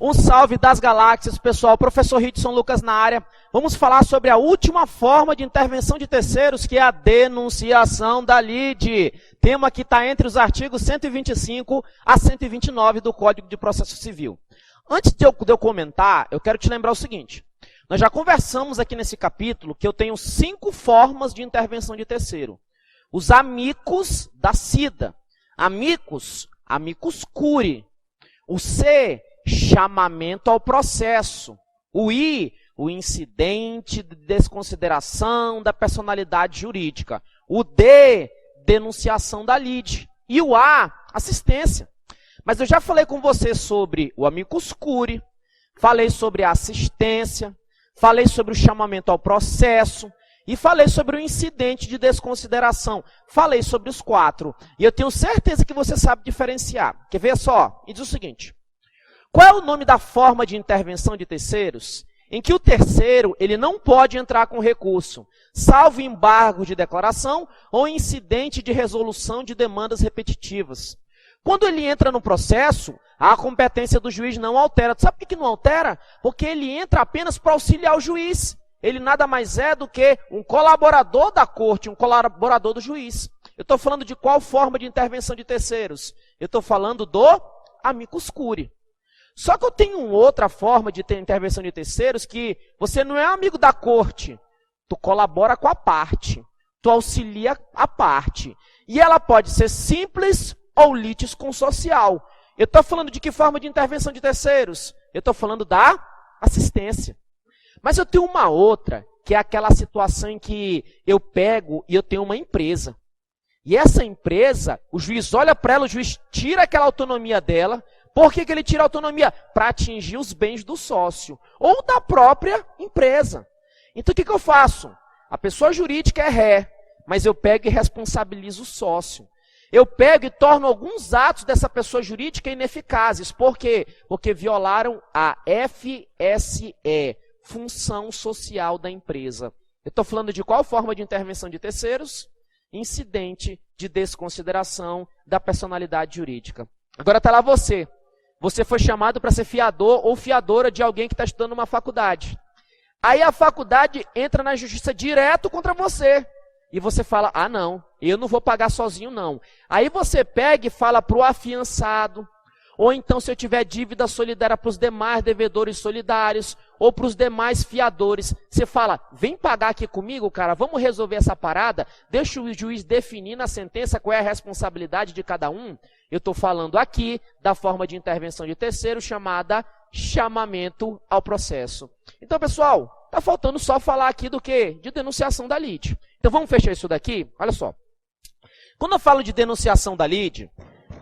Um salve das galáxias, pessoal. Professor Ridson Lucas na área. Vamos falar sobre a última forma de intervenção de terceiros, que é a denunciação da lide. Tema que está entre os artigos 125 a 129 do Código de Processo Civil. Antes de eu comentar, eu quero te lembrar o seguinte. Nós já conversamos aqui nesse capítulo que eu tenho 5 formas de intervenção de terceiro. Os amicus da SIDA. Amicus curiae. O C, chamamento ao processo. O I, o incidente de desconsideração da personalidade jurídica. O D, denunciação da lide. E o A, assistência. Mas eu já falei com você sobre o amicus curiae, falei sobre a assistência, falei sobre o chamamento ao processo e falei sobre o incidente de desconsideração. Falei sobre os 4. E eu tenho certeza que você sabe diferenciar. Quer ver só? E diz o seguinte. Qual é o nome da forma de intervenção de terceiros em que o terceiro ele não pode entrar com recurso, salvo embargo de declaração ou incidente de resolução de demandas repetitivas? Quando ele entra no processo, a competência do juiz não altera. Sabe por que não altera? Porque ele entra apenas para auxiliar o juiz. Ele nada mais é do que um colaborador da corte, um colaborador do juiz. Eu estou falando de qual forma de intervenção de terceiros? Eu estou falando do amicus curiae. Só que eu tenho outra forma de ter intervenção de terceiros que você não é amigo da corte, tu colabora com a parte, tu auxilia a parte. E ela pode ser simples ou litisconsocial. Eu estou falando de que forma de intervenção de terceiros? Eu estou falando da assistência. Mas eu tenho uma outra, que é aquela situação em que eu pego e eu tenho uma empresa. E essa empresa, o juiz olha para ela, o juiz tira aquela autonomia dela. Por que ele tira a autonomia? Para atingir os bens do sócio ou da própria empresa. Então o que eu faço? A pessoa jurídica é ré, mas eu pego e responsabilizo o sócio. Eu pego e torno alguns atos dessa pessoa jurídica ineficazes. Por quê? Porque violaram a FSE, função social da empresa. Eu estou falando de qual forma de intervenção de terceiros? Incidente de desconsideração da personalidade jurídica. Agora está lá você. Você foi chamado para ser fiador ou fiadora de alguém que está estudando numa faculdade. Aí a faculdade entra na justiça direto contra você. E você fala, ah não, eu não vou pagar sozinho não. Aí você pega e fala para o afiançado, ou então se eu tiver dívida solidária para os demais devedores solidários, ou para os demais fiadores, você fala, vem pagar aqui comigo, cara, vamos resolver essa parada, deixa o juiz definir na sentença qual é a responsabilidade de cada um. Eu estou falando aqui da forma de intervenção de terceiro chamada chamamento ao processo. Então, pessoal, está faltando só falar aqui do quê? De denunciação da lide. Então, vamos fechar isso daqui? Olha só. Quando eu falo de denunciação da lide,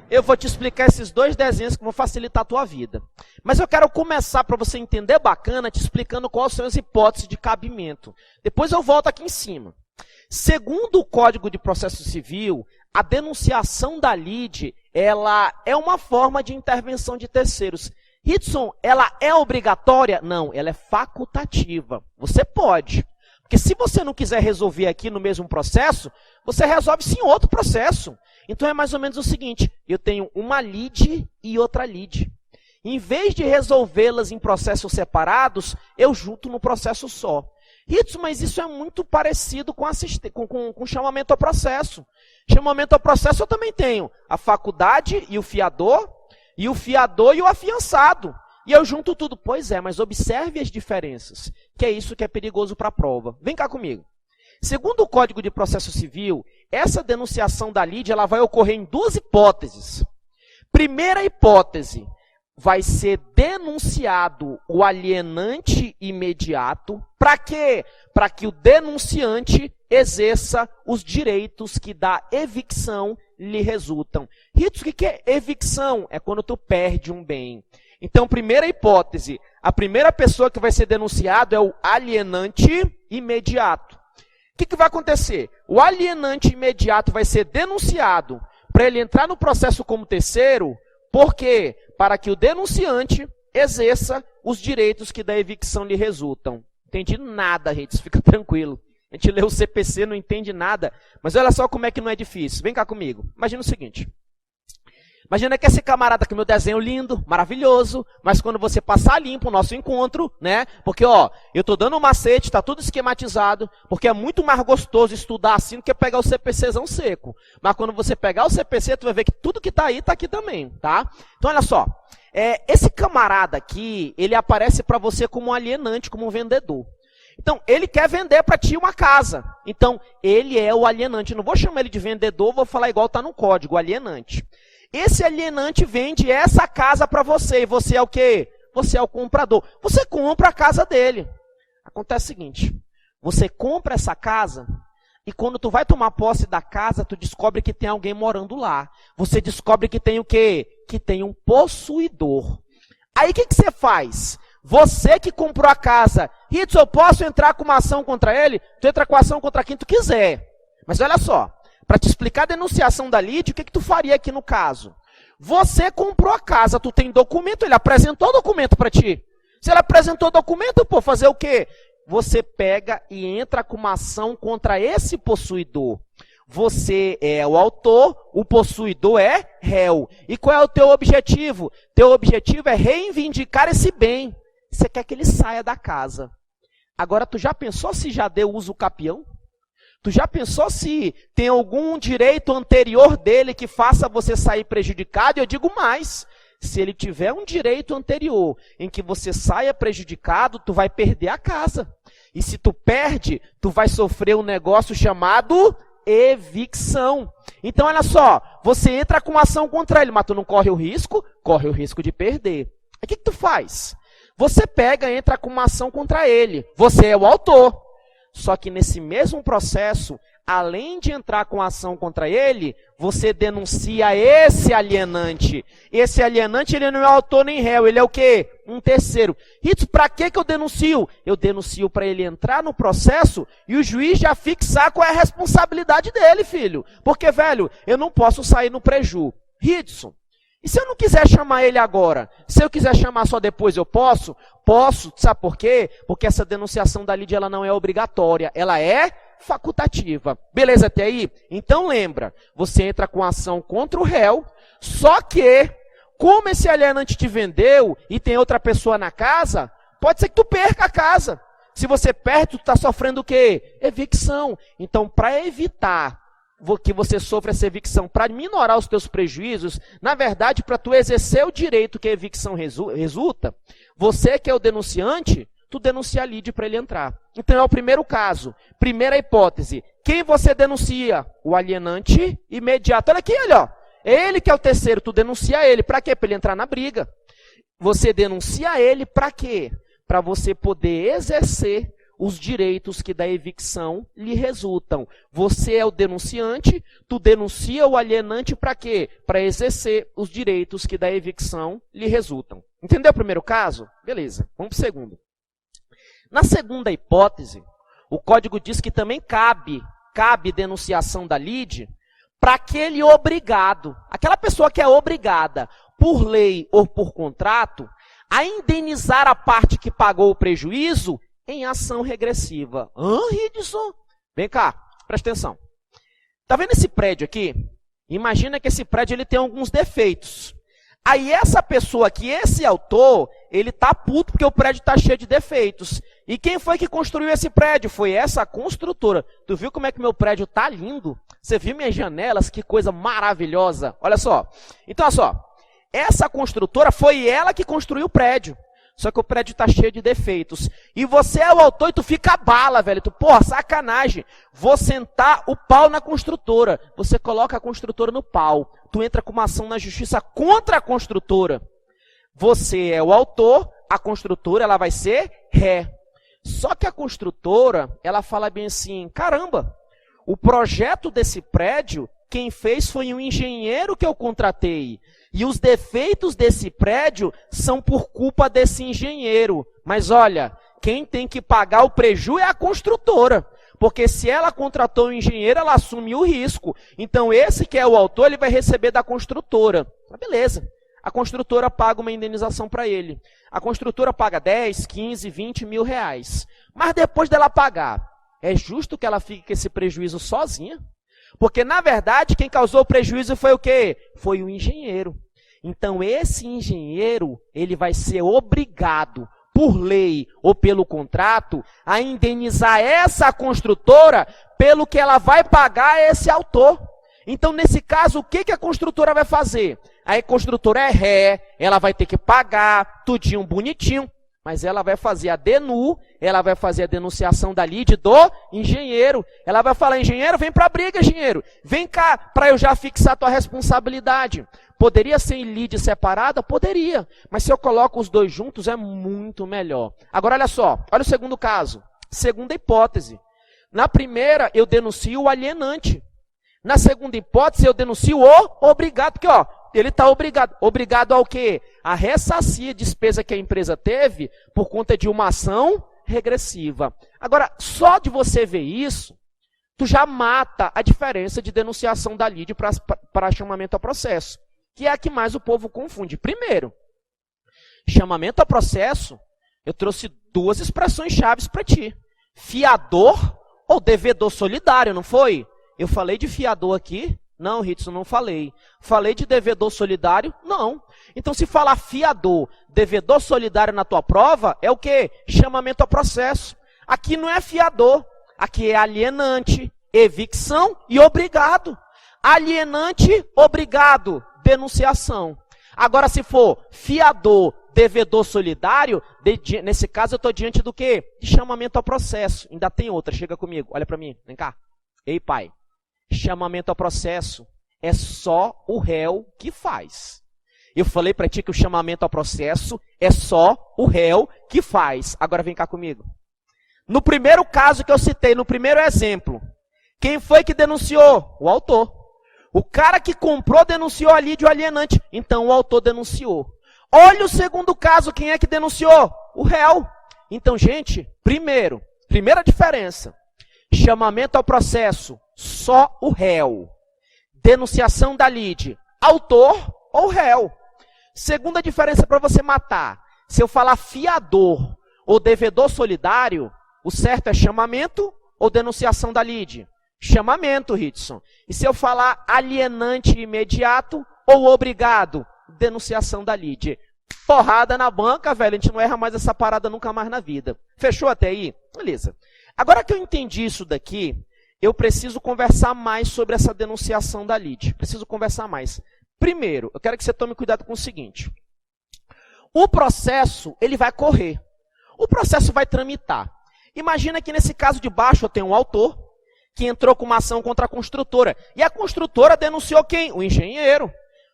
eu vou te explicar esses 2 desenhos que vão facilitar a tua vida. Mas eu quero começar para você entender bacana, te explicando quais são as hipóteses de cabimento. Depois eu volto aqui em cima. Segundo o Código de Processo Civil, a denunciação da lide, ela é uma forma de intervenção de terceiros. Ridson, ela é obrigatória? Não, ela é facultativa. Você pode. Porque se você não quiser resolver aqui no mesmo processo, você resolve sim outro processo. Então é mais ou menos o seguinte, eu tenho uma lide e outra lide. Em vez de resolvê-las em processos separados, eu junto no processo só. Ridson, mas isso é muito parecido com chamamento ao processo. Chamamento ao processo eu também tenho a faculdade e o fiador e o afiançado. E eu junto tudo. Pois é, mas observe as diferenças, que é isso que é perigoso para a prova. Vem cá comigo. Segundo o Código de Processo Civil, essa denunciação da lide ela vai ocorrer em 2 hipóteses. Primeira hipótese, vai ser denunciado o alienante imediato. Para quê? Para que o denunciante exerça os direitos que da evicção lhe resultam. Ridson, o que é evicção? É quando tu perde um bem. Então, primeira hipótese, a primeira pessoa que vai ser denunciado é o alienante imediato. O que vai acontecer? O alienante imediato vai ser denunciado para ele entrar no processo como terceiro. Por quê? Para que o denunciante exerça os direitos que da evicção lhe resultam. Entendi nada, gente, fica tranquilo. A gente lê o CPC, não entende nada. Mas olha só como é que não é difícil. Vem cá comigo. Imagina o seguinte. Imagina que esse camarada com meu desenho lindo, maravilhoso, mas quando você passar limpo o nosso encontro, né? Porque, ó, eu tô dando um macete, tá tudo esquematizado, porque é muito mais gostoso estudar assim do que pegar o CPCzão seco. Mas quando você pegar o CPC, tu vai ver que tudo que tá aqui também, tá? Então, olha só. Esse camarada aqui, ele aparece para você como um alienante, como um vendedor. Então, ele quer vender para ti uma casa. Então, ele é o alienante. Eu não vou chamar ele de vendedor, vou falar igual tá no código, alienante. Esse alienante vende essa casa para você. E você é o quê? Você é o comprador. Você compra a casa dele. Acontece o seguinte. Você compra essa casa e quando tu vai tomar posse da casa, tu descobre que tem alguém morando lá. Você descobre que tem o quê? Que tem um possuidor. Aí o que você faz? Você que comprou a casa. Ritz, eu posso entrar com uma ação contra ele? Tu entra com a ação contra quem tu quiser. Mas olha só. Para te explicar a denunciação da lide, o que tu faria aqui no caso? Você comprou a casa, tu tem documento, ele apresentou o documento para ti. Se ele apresentou o documento, pô, fazer o quê? Você pega e entra com uma ação contra esse possuidor. Você é o autor, o possuidor é réu. E qual é o teu objetivo? Teu objetivo é reivindicar esse bem. Você quer que ele saia da casa. Agora, tu já pensou se já deu uso capião? Tu já pensou se tem algum direito anterior dele que faça você sair prejudicado? Eu digo mais, se ele tiver um direito anterior em que você saia prejudicado, tu vai perder a casa. E se tu perde, tu vai sofrer um negócio chamado evicção. Então, olha só, você entra com uma ação contra ele, mas tu não corre o risco de perder. Aí o que tu faz? Você pega e entra com uma ação contra ele. Você é o autor. Só que nesse mesmo processo, além de entrar com ação contra ele, você denuncia esse alienante. Esse alienante, ele não é autor nem réu, ele é o quê? Um terceiro. Rito, para que eu denuncio? Eu denuncio para ele entrar no processo e o juiz já fixar qual é a responsabilidade dele, filho. Porque, velho, eu não posso sair no preju. Ritson, e se eu não quiser chamar ele agora? Se eu quiser chamar só depois, eu posso? Posso, sabe por quê? Porque essa denunciação da lide, ela não é obrigatória, ela é facultativa. Beleza até aí? Então lembra, você entra com ação contra o réu, só que, como esse alienante te vendeu e tem outra pessoa na casa, pode ser que tu perca a casa. Se você perde, tu está sofrendo o quê? Evicção. Então, para evitar que você sofra essa evicção, para minorar os teus prejuízos, na verdade, para tu exercer o direito que a evicção resulta, você que é o denunciante, tu denuncia a lide para ele entrar. Então é o primeiro caso. Primeira hipótese. Quem você denuncia? O alienante imediato. Olha aqui, olha, ó. Ele que é o terceiro, tu denuncia ele. Para quê? Para ele entrar na briga. Você denuncia ele para quê? Para você poder exercer os direitos que da evicção lhe resultam. Você é o denunciante, tu denuncia o alienante para quê? Para exercer os direitos que da evicção lhe resultam. Entendeu o primeiro caso? Beleza, vamos para o segundo. Na segunda hipótese, o código diz que também cabe denunciação da lide para aquele obrigado, aquela pessoa que é obrigada por lei ou por contrato a indenizar a parte que pagou o prejuízo em ação regressiva. Ridson? Vem cá, presta atenção. Tá vendo esse prédio aqui? Imagina que esse prédio ele tem alguns defeitos. Aí essa pessoa aqui, esse autor, ele tá puto porque o prédio tá cheio de defeitos. E quem foi que construiu esse prédio? Foi essa construtora. Tu viu como é que meu prédio tá lindo? Você viu minhas janelas? Que coisa maravilhosa. Olha só. Então, olha só. Essa construtora foi ela que construiu o prédio. Só que o prédio está cheio de defeitos. E você é o autor e tu fica bala, velho. Tu, porra, sacanagem. Vou sentar o pau na construtora. Você coloca a construtora no pau. Tu entra com uma ação na justiça contra a construtora. Você é o autor, a construtora ela vai ser ré. Só que a construtora, ela fala bem assim, caramba, o projeto desse prédio, quem fez foi um engenheiro que eu contratei. E os defeitos desse prédio são por culpa desse engenheiro. Mas olha, quem tem que pagar o prejuízo é a construtora. Porque se ela contratou um engenheiro, ela assume o risco. Então esse que é o autor, ele vai receber da construtora. Mas beleza. A construtora paga uma indenização para ele. A construtora paga 10, 15, 20 mil reais. Mas depois dela pagar, é justo que ela fique com esse prejuízo sozinha? Porque, na verdade, quem causou o prejuízo foi o quê? Foi o engenheiro. Então, esse engenheiro, ele vai ser obrigado, por lei ou pelo contrato, a indenizar essa construtora pelo que ela vai pagar a esse autor. Então, nesse caso, o que a construtora vai fazer? A construtora é ré, ela vai ter que pagar tudinho bonitinho, mas ela vai fazer a DENU, ela vai fazer a denunciação da lide do engenheiro. Ela vai falar, engenheiro, vem para a briga, engenheiro. Vem cá, para eu já fixar a tua responsabilidade. Poderia ser em lide separada? Poderia. Mas se eu coloco os dois juntos, é muito melhor. Agora, olha só. Olha o segundo caso. Segunda hipótese. Na primeira, eu denuncio o alienante. Na segunda hipótese, eu denuncio o obrigado. Porque, ó, ele está obrigado. Obrigado ao quê? A ressarcir a despesa que a empresa teve por conta de uma ação regressiva. Agora, só de você ver isso, tu já mata a diferença de denunciação da lide para chamamento a processo, que é a que mais o povo confunde. Primeiro, chamamento a processo, eu trouxe duas expressões chaves para ti. Fiador ou devedor solidário, não foi? Eu falei de fiador aqui? Não, Ritson, não falei. Falei de devedor solidário? Não. Então, se falar fiador, devedor solidário na tua prova, é o quê? Chamamento a processo. Aqui não é fiador, aqui é alienante, evicção e obrigado. Alienante, obrigado, denunciação. Agora, se for fiador, devedor solidário, nesse caso eu estou diante do quê? De chamamento a processo. Ainda tem outra, chega comigo, olha para mim, vem cá. Ei, pai. Chamamento a processo é só o réu que faz. Eu falei para ti que o chamamento a processo é só o réu que faz. Agora vem cá comigo. No primeiro caso que eu citei, no primeiro exemplo, quem foi que denunciou? O autor. O cara que comprou denunciou a lide o alienante. Então o autor denunciou. Olha o segundo caso, quem é que denunciou? O réu. Então, gente, primeira diferença. Chamamento ao processo, só o réu. Denunciação da lide, autor ou réu. Segunda diferença para você matar. Se eu falar fiador ou devedor solidário, o certo é chamamento ou denunciação da lide? Chamamento, Ritson. E se eu falar alienante imediato ou obrigado? Denunciação da lide. Porrada na banca, velho. A gente não erra mais essa parada nunca mais na vida. Fechou até aí? Beleza. Agora que eu entendi isso daqui, eu preciso conversar mais sobre essa denunciação da lide. Preciso conversar mais. Primeiro, eu quero que você tome cuidado com o seguinte. O processo, ele vai correr. O processo vai tramitar. Imagina que nesse caso de baixo eu tenho um autor que entrou com uma ação contra a construtora. E a construtora denunciou quem? O engenheiro.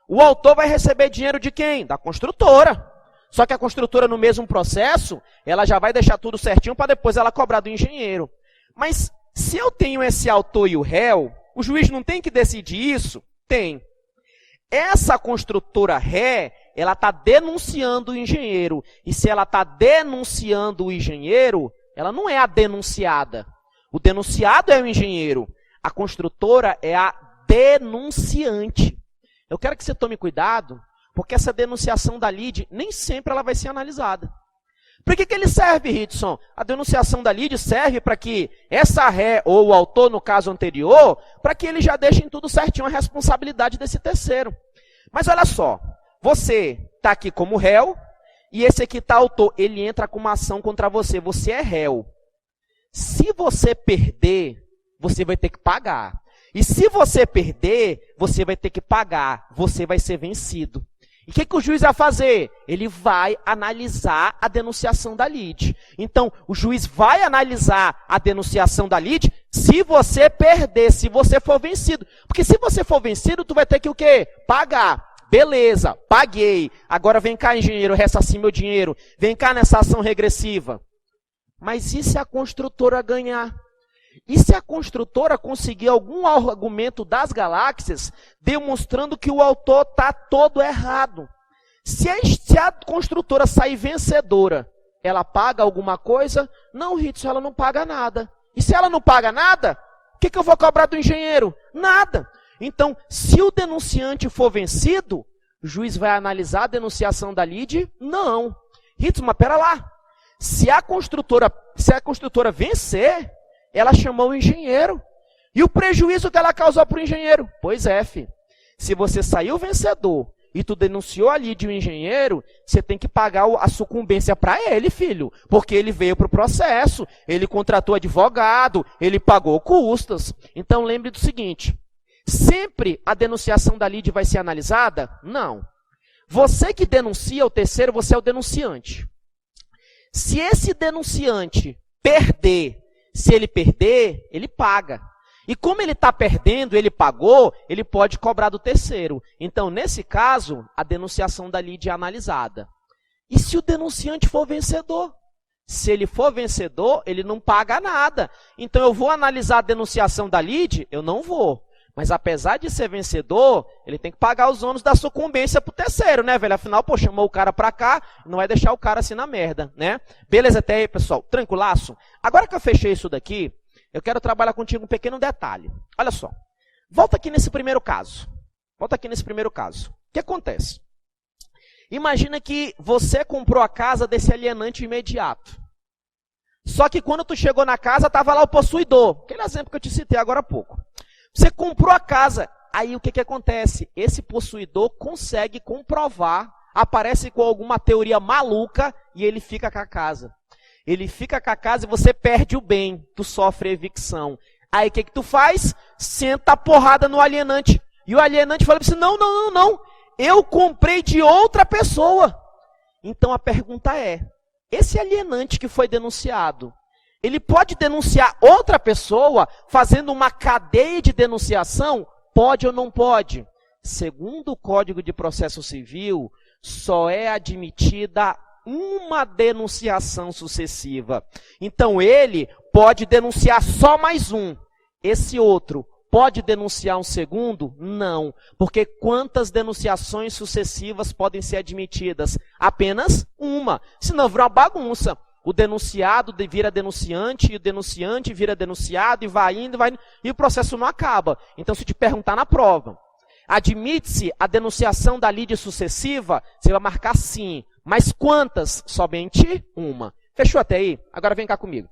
O autor vai receber dinheiro de quem? Da construtora. Só que a construtora, no mesmo processo, ela já vai deixar tudo certinho para depois ela cobrar do engenheiro. Mas se eu tenho esse autor e o réu, o juiz não tem que decidir isso? Tem. Essa construtora ré, ela está denunciando o engenheiro. E se ela está denunciando o engenheiro, ela não é a denunciada. O denunciado é o engenheiro. A construtora é a denunciante. Eu quero que você tome cuidado, porque essa denunciação da lide, nem sempre ela vai ser analisada. Para que ele serve, Ritson? A denunciação da lide serve para que essa ré, ou o autor no caso anterior, para que ele já deixe tudo certinho a responsabilidade desse terceiro. Mas olha só, você está aqui como réu, e esse aqui está autor, ele entra com uma ação contra você, você é réu. Se você perder, você vai ter que pagar. E se você perder, você vai ter que pagar, você vai ser vencido. E o que o juiz vai fazer? Ele vai analisar a denunciação da lide. Então, o juiz vai analisar a denunciação da lide se você perder, se você for vencido. Porque se você for vencido, tu vai ter que o quê? Pagar. Beleza, paguei. Agora vem cá, engenheiro, ressarcir meu dinheiro. Vem cá nessa ação regressiva. Mas e se a construtora ganhar? E se a construtora conseguir algum argumento das galáxias demonstrando que o autor está todo errado? Se a construtora sair vencedora, ela paga alguma coisa? Não, Ritson, ela não paga nada. E se ela não paga nada, o que eu vou cobrar do engenheiro? Nada. Então, se o denunciante for vencido, o juiz vai analisar a denunciação da lide? Não. Ritson, mas pera lá. Se a construtora vencer, ela chamou o engenheiro. E o prejuízo que ela causou para o engenheiro? Pois é, filho. Se você saiu vencedor e tu denunciou a lide o engenheiro, você tem que pagar a sucumbência para ele, filho. Porque ele veio para o processo, ele contratou advogado, ele pagou custas. Então lembre do seguinte, sempre a denunciação da lide vai ser analisada? Não. Você que denuncia o terceiro, você é o denunciante. Se esse denunciante perder, se ele perder, ele paga. E como ele está perdendo, ele pagou, ele pode cobrar do terceiro. Então, nesse caso, a denunciação da lide é analisada. E se o denunciante for vencedor? Se ele for vencedor, ele não paga nada. Então, eu vou analisar a denunciação da lide? Eu não vou. Mas apesar de ser vencedor, ele tem que pagar os ônus da sucumbência para o terceiro, né, velho? Afinal, pô, chamou o cara para cá, não vai deixar o cara assim na merda, né? Beleza até aí, pessoal? Tranquilaço? Agora que eu fechei isso daqui, eu quero trabalhar contigo um pequeno detalhe. Olha só. Volta aqui nesse primeiro caso. Volta aqui nesse primeiro caso. O que acontece? Imagina que você comprou a casa desse alienante imediato. Só que quando tu chegou na casa, estava lá o possuidor. Aquele exemplo que eu te citei agora há pouco. Você comprou a casa. Aí o que acontece? Esse possuidor consegue comprovar, aparece com alguma teoria maluca e ele fica com a casa. Ele fica com a casa e você perde o bem, tu sofre evicção. Aí o que tu faz? Senta a porrada no alienante. E o alienante fala assim, não, eu comprei de outra pessoa. Então a pergunta é, esse alienante que foi denunciado, ele pode denunciar outra pessoa fazendo uma cadeia de denunciação? Pode ou não pode? Segundo o Código de Processo Civil, só é admitida uma denunciação sucessiva. Então, ele pode denunciar só mais um. Esse outro pode denunciar um segundo? Não. Porque quantas denunciações sucessivas podem ser admitidas? Apenas uma. Senão vira uma bagunça. O denunciado vira denunciante, e o denunciante vira denunciado, e vai indo, e o processo não acaba. Então, se te perguntar na prova, admite-se a denunciação da lide sucessiva? Você vai marcar sim. Mas quantas? Somente uma. Fechou até aí? Agora vem cá comigo.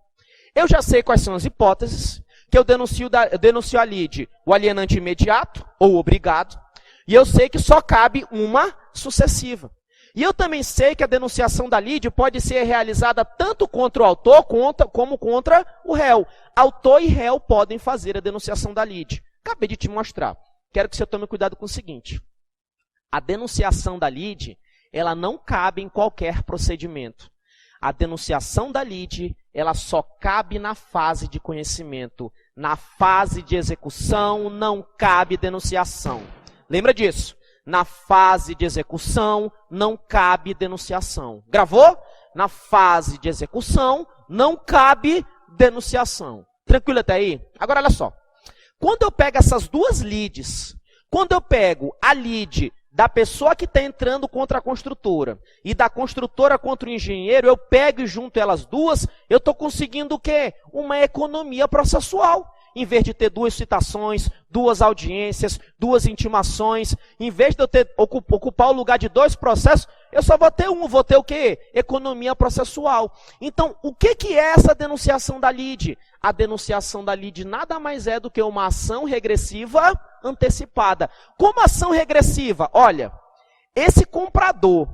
Eu já sei quais são as hipóteses que eu denuncio a lide, o alienante imediato ou obrigado, e eu sei que só cabe uma sucessiva. E eu também sei que a denunciação da lide pode ser realizada tanto contra o autor como contra o réu. Autor e réu podem fazer a denunciação da lide. Acabei de te mostrar. Quero que você tome cuidado com o seguinte. A denunciação da lide, ela não cabe em qualquer procedimento. A denunciação da lide, ela só cabe na fase de conhecimento. Na fase de execução, não cabe denunciação. Lembra disso? Na fase de execução, não cabe denunciação. Gravou? Na fase de execução, não cabe denunciação. Tranquilo até aí? Agora, olha só. Quando eu pego essas duas lides, quando eu pego a lide da pessoa que está entrando contra a construtora e da construtora contra o engenheiro, eu pego e junto elas duas, eu estou conseguindo o quê? Uma economia processual. Em vez de ter duas citações, duas audiências, duas intimações, em vez de eu ocupar o lugar de dois processos, eu só vou ter um, vou ter o quê? Economia processual. Então, o que é essa denunciação da lide? A denunciação da lide nada mais é do que uma ação regressiva antecipada. Como ação regressiva? Olha, esse comprador,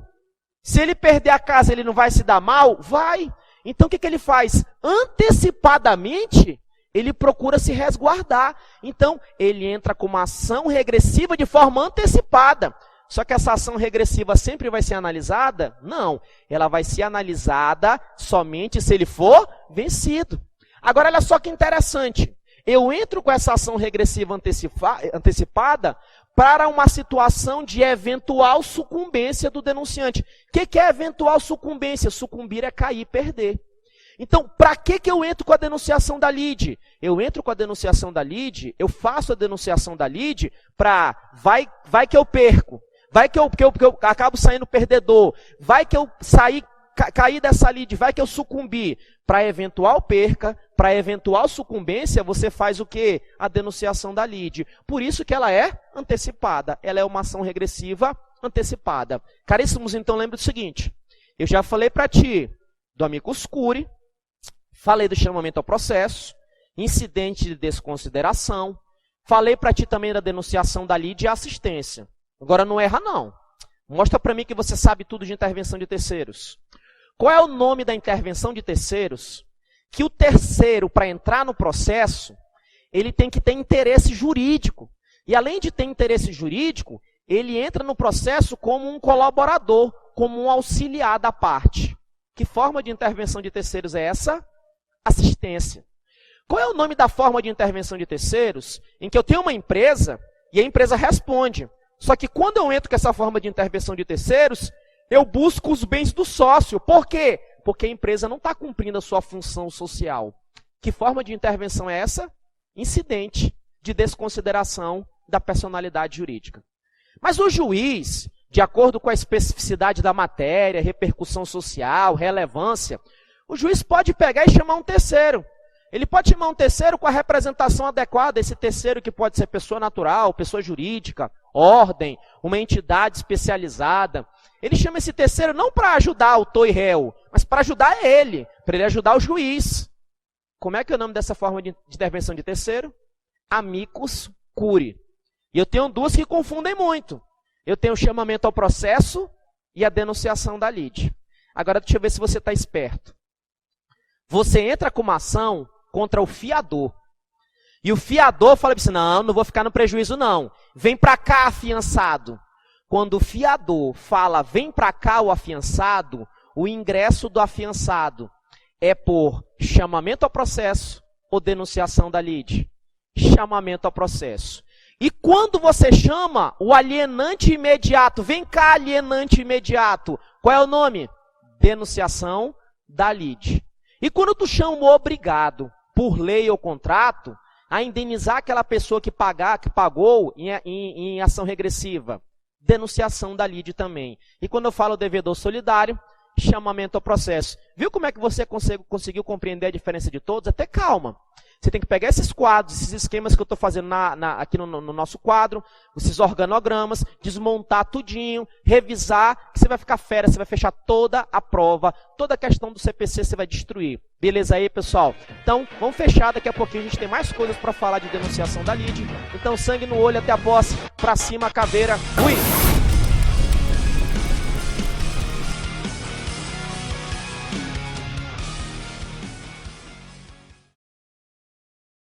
se ele perder a casa, ele não vai se dar mal? Vai. Então, o que ele faz? Antecipadamente, ele procura se resguardar. Então, ele entra com uma ação regressiva de forma antecipada. Só que essa ação regressiva sempre vai ser analisada? Não. Ela vai ser analisada somente se ele for vencido. Agora, olha só que interessante. Eu entro com essa ação regressiva antecipada para uma situação de eventual sucumbência do denunciante. O que é eventual sucumbência? Sucumbir é cair, perder. Então, para que eu entro com a denunciação da lide? Eu entro com a denunciação da lide, eu faço a denunciação da lide para vai que eu perco, vai que eu acabo saindo perdedor, vai que eu cair dessa lide, vai que eu sucumbir. Para eventual perca, para eventual sucumbência, você faz o quê? A denunciação da lide. Por isso que ela é antecipada, ela é uma ação regressiva antecipada. Caríssimos, então lembre do seguinte, eu já falei para ti do amicus curiae, falei do chamamento ao processo, incidente de desconsideração, falei para ti também da denunciação da lide e assistência. Agora não erra não. Mostra para mim que você sabe tudo de intervenção de terceiros. Qual é o nome da intervenção de terceiros? Que o terceiro, para entrar no processo, ele tem que ter interesse jurídico. E além de ter interesse jurídico, ele entra no processo como um colaborador, como um auxiliar da parte. Que forma de intervenção de terceiros é essa? Assistência. Qual é o nome da forma de intervenção de terceiros? Em que eu tenho uma empresa e a empresa responde. Só que quando eu entro com essa forma de intervenção de terceiros, eu busco os bens do sócio. Por quê? Porque a empresa não está cumprindo a sua função social. Que forma de intervenção é essa? Incidente de desconsideração da personalidade jurídica. Mas o juiz, de acordo com a especificidade da matéria, repercussão social, relevância, o juiz pode pegar e chamar um terceiro. Ele pode chamar um terceiro com a representação adequada, esse terceiro que pode ser pessoa natural, pessoa jurídica, ordem, uma entidade especializada. Ele chama esse terceiro não para ajudar autor e réu, mas para ajudar ele, para ele ajudar o juiz. Como é que é o nome dessa forma de intervenção de terceiro? Amicus curiae. E eu tenho duas que confundem muito. Eu tenho o chamamento ao processo e a denunciação da lide. Agora deixa eu ver se você está esperto. Você entra com uma ação contra o fiador. E o fiador fala assim, não vou ficar no prejuízo não. Vem para cá, afiançado. Quando o fiador fala, vem para cá o afiançado, o ingresso do afiançado é por chamamento ao processo ou denunciação da lide. Chamamento ao processo. E quando você chama o alienante imediato, vem cá, alienante imediato, qual é o nome? Denunciação da lide. E quando tu chama o obrigado, por lei ou contrato, a indenizar aquela pessoa que pagou em ação regressiva, denunciação da lide também. E quando eu falo devedor solidário, chamamento ao processo. Viu como é que você conseguiu compreender a diferença de todos? Até calma. Você tem que pegar esses quadros, esses esquemas que eu estou fazendo aqui no nosso quadro, esses organogramas, desmontar tudinho, revisar, que você vai ficar fera, você vai fechar toda a prova, toda a questão do CPC você vai destruir. Beleza aí, pessoal? Então, vamos fechar, daqui a pouquinho a gente tem mais coisas para falar de denunciação da lide. Então, sangue no olho, até a posse, pra cima, caveira, fui!